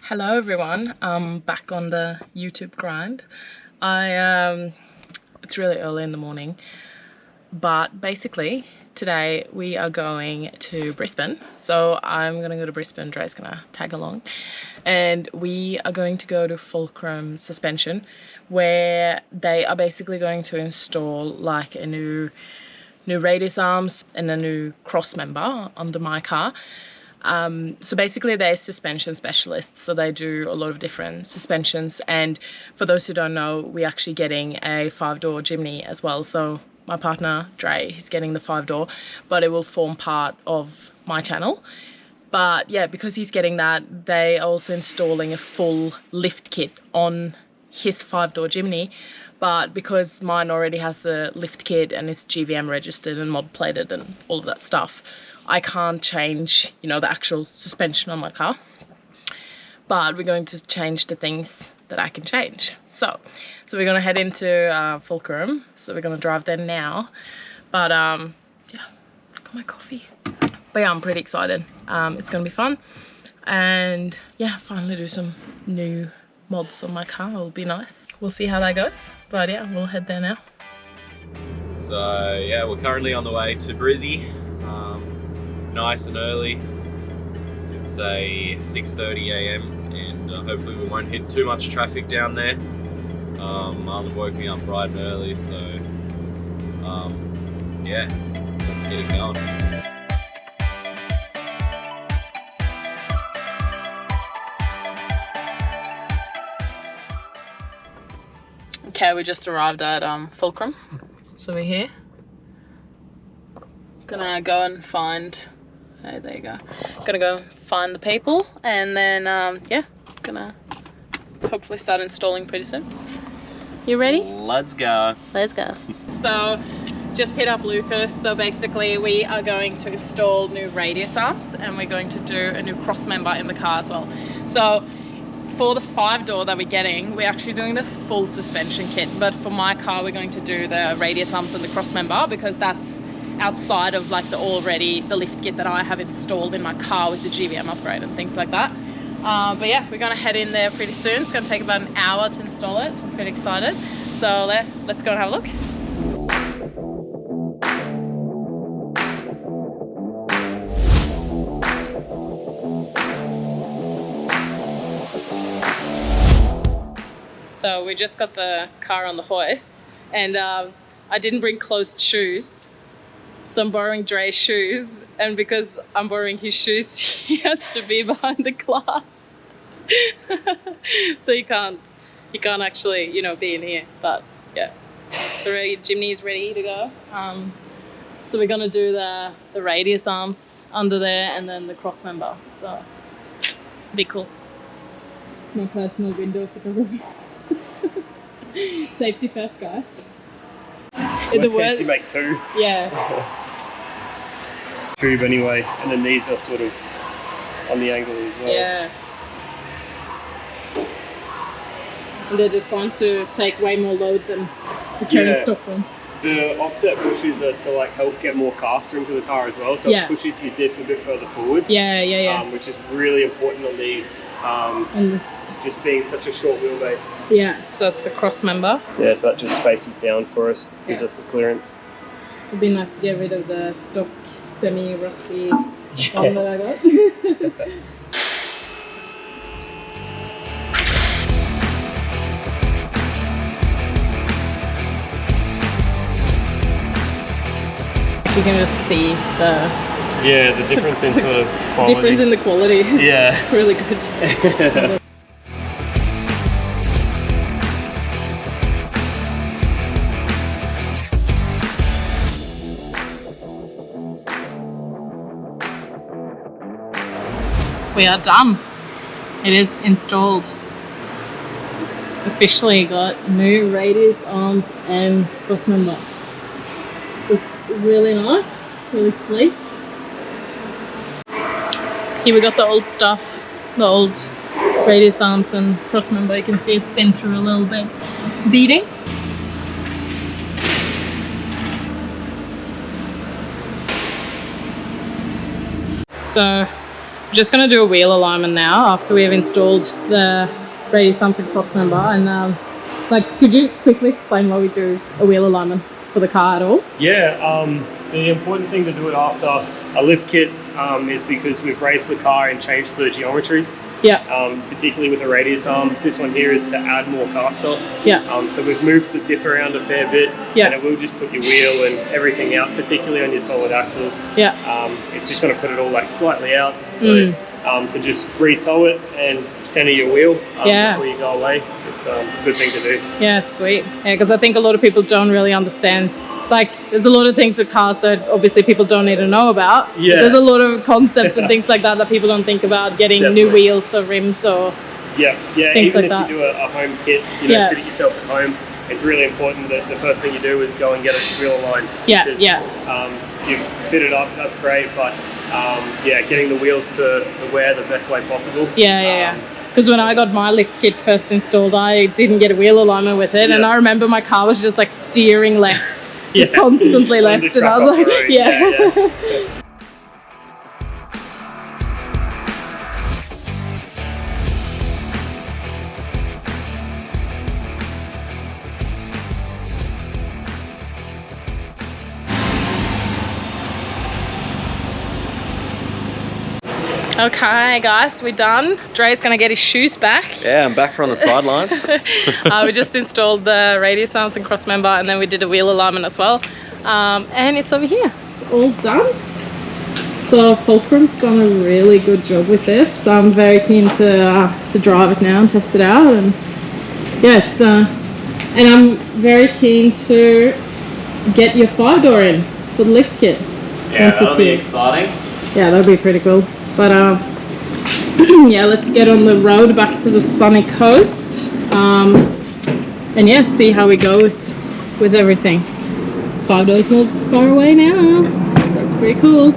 Hello everyone, I'm back on the YouTube grind. It's really early in the morning, but basically today we are going to Brisbane. So I'm gonna go to Brisbane, Dre's gonna tag along, and we are going to go to Fulcrum Suspension, where they are basically going to install like a new radius arms and a new cross member under my car. So basically they're suspension specialists, so they do a lot of different suspensions, and for those who don't know, we're actually getting a 5-door Jimny as well. So my partner Dre, he's getting the 5-door, but it will form part of my channel. But yeah, because he's getting that, they are also installing a full lift kit on his 5-door Jimny. But because mine already has a lift kit and it's GVM registered and mod plated and all of that stuff, I can't change, you know, the actual suspension on my car. But we're going to change the things that I can change. So we're gonna head into Fulcrum. So we're gonna drive there now. But yeah, got my coffee. But yeah, I'm pretty excited. It's gonna be fun. And yeah, finally do some new mods on my car. It'll be nice. We'll see how that goes. But yeah, we'll head there now. So yeah, we're currently on the way to Brizzy. Nice and early. It's a 6:30 a.m. and hopefully we won't hit too much traffic down there. Marlon woke me up bright and early, so yeah, let's get it going. Okay, we just arrived at Fulcrum, so we're here. Gonna go and find, hey, there you go. Gonna go find the people, and then yeah, gonna hopefully start installing pretty soon. You ready? Let's go. Let's go. So just hit up Lucas. So basically we are going to install new radius arms, and we're going to do a new cross member in the car as well. So for the 5-door that we're getting, we're actually doing the full suspension kit, but for my car we're going to do the radius arms and the cross member, because that's outside of like the lift kit that I have installed in my car with the GVM upgrade and things like that. But yeah, we're gonna head in there pretty soon. It's gonna take about an hour to install it, so I'm pretty excited. So let's go and have a look. So we just got the car on the hoist, and I didn't bring closed shoes. So I'm borrowing Dre's shoes, and because I'm borrowing his shoes, he has to be behind the glass. So he can't actually, you know, be in here. But yeah, the Jimny is ready to go. So we're gonna do the radius arms under there, and then the cross member. So be cool. It's my personal window photography. Safety first, guys. In the case you make two. Yeah. Tube anyway, and then these are sort of on the angle as well. Yeah. And they're designed to take way more load than the current stock ones. The offset pushes are to like help get more caster into the car as well, so it pushes your diff a bit further forward. Yeah. Which is really important on these. And this, just being such a short wheelbase. Yeah. So it's the cross member. Yeah, so that just spaces down for us, gives us the clearance. It'd be nice to get rid of the stock semi-rusty one that I got. You can just see the difference in sort of quality. Difference in the quality. Yeah. Really good. We are done. It is installed. Officially got new radius arms and cross member. Looks really nice, really sleek. Here we got the old stuff, the old radius arms and cross member. You can see it's been through a little bit beating. So We're just going to do a wheel alignment now after we have installed the radius arms and cross member. And like, could you quickly explain why we do a wheel alignment for the car at all? Yeah, the important thing to do it after a lift kit is because we've raised the car and changed the geometries. Yeah. Particularly with the radius arm. This one here is to add more caster. Yeah. So we've moved the diff around a fair bit. Yeah. And it will just put your wheel and everything out, particularly on your solid axles. Yeah. It's just going to put it all like slightly out. So to just re-tow it and center your wheel before you go away. It's a good thing to do. Yeah, sweet. Yeah, because I think a lot of people don't really understand. Like, there's a lot of things with cars that obviously people don't need to know about. Yeah. There's a lot of concepts and things like that people don't think about, getting new wheels or rims or things even like if that. you do a home kit, fit it yourself at home, it's really important that the first thing you do is go and get a wheel aligned. You've fit it up, that's great, but getting the wheels to wear the best way possible. Because when I got my lift kit first installed, I didn't get a wheel alignment with it, and I remember my car was just like steering left. Just constantly left, and I was like, Okay guys, we're done. Dre's gonna get his shoes back. Yeah, I'm back from the sidelines. We just installed the radius arms and cross member, and then we did a wheel alignment as well. And it's over here. It's all done. So Fulcrum's done a really good job with this. So I'm very keen to drive it now and test it out. And yeah, it's and I'm very keen to get your 5-door in for the lift kit. Yeah, that'll be exciting. Yeah, that'll be pretty cool. But yeah, let's get on the road back to the sunny coast, and yeah, see how we go with everything. 5 doors not far away now, so that's pretty cool.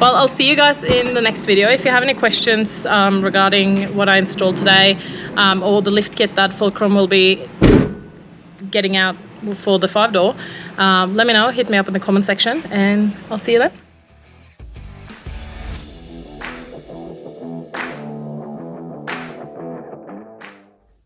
Well, I'll see you guys in the next video. If you have any questions regarding what I installed today, or the lift kit that Fulcrum will be getting out for the 5-door, let me know. Hit me up in the comment section, and I'll see you then.